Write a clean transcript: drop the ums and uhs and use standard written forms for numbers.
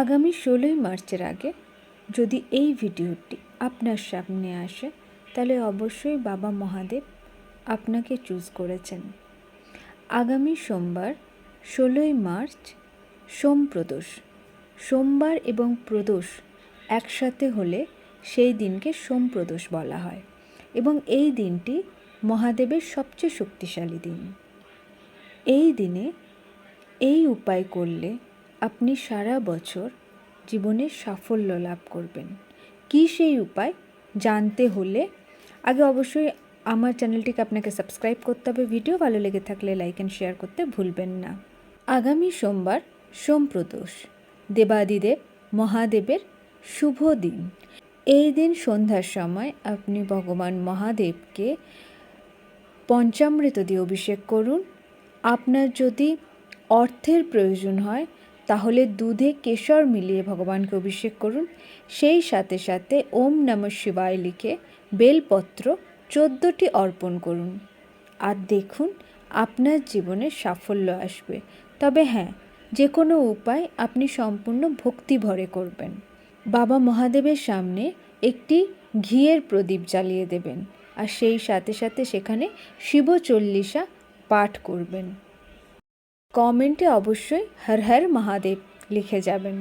আগামী ১৬ই মার্চের আগে যদি এই ভিডিওটি আপনার সামনে আসে তাহলে অবশ্যই বাবা মহাদেব আপনাকে চুজ করেছেন। আগামী সোমবার ১৬ই মার্চ সোম প্রদোষ। সোমবার এবং প্রদোষ একসাথে হলে সেই দিনকে সোম প্রদোষ বলা হয় এবং এই দিনটি মহাদেবের সবচেয়ে শক্তিশালী দিন। এই দিনে এই উপায় করলে আপনি সারা বছর জীবনে সাফল্য লাভ করবেন। কী সেই উপায় জানতে হলে আগে অবশ্যই আমার চ্যানেলটিকে আপনাকে সাবস্ক্রাইব করতে হবে। ভিডিও ভালো লেগে থাকলে লাইক অ্যান্ড শেয়ার করতে ভুলবেন না। আগামী সোমবার সোম প্রদোষ, দেবাদিদেব মহাদেবের শুভ দিন। এই দিন সন্ধ্যার সময় আপনি ভগবান মহাদেবকে পঞ্চামৃত দিয়ে অভিষেক করুন। আপনার যদি অর্থের প্রয়োজন হয় তাহলে দুধে কেশর মিলিয়ে ভগবানকে অভিষেক করুন। সেই সাথে সাথে ওম নমঃ শিবায় লিখে বেলপত্র 14টি অর্পণ করুন। আর দেখুন আপনার জীবনে সাফল্য আসবে। তবে হ্যাঁ, যে কোনো উপায় আপনি সম্পূর্ণ ভক্তি ভরে করবেন। বাবা মহাদেবের সামনে একটি ঘিয়ের প্রদীপ জ্বালিয়ে দেবেন আর সেই সাথে সাথে সেখানে শিব চল্লিশা পাঠ করবেন। কমেন্টে অবশ্যই হর হর মহাদেব লিখে যাবেন।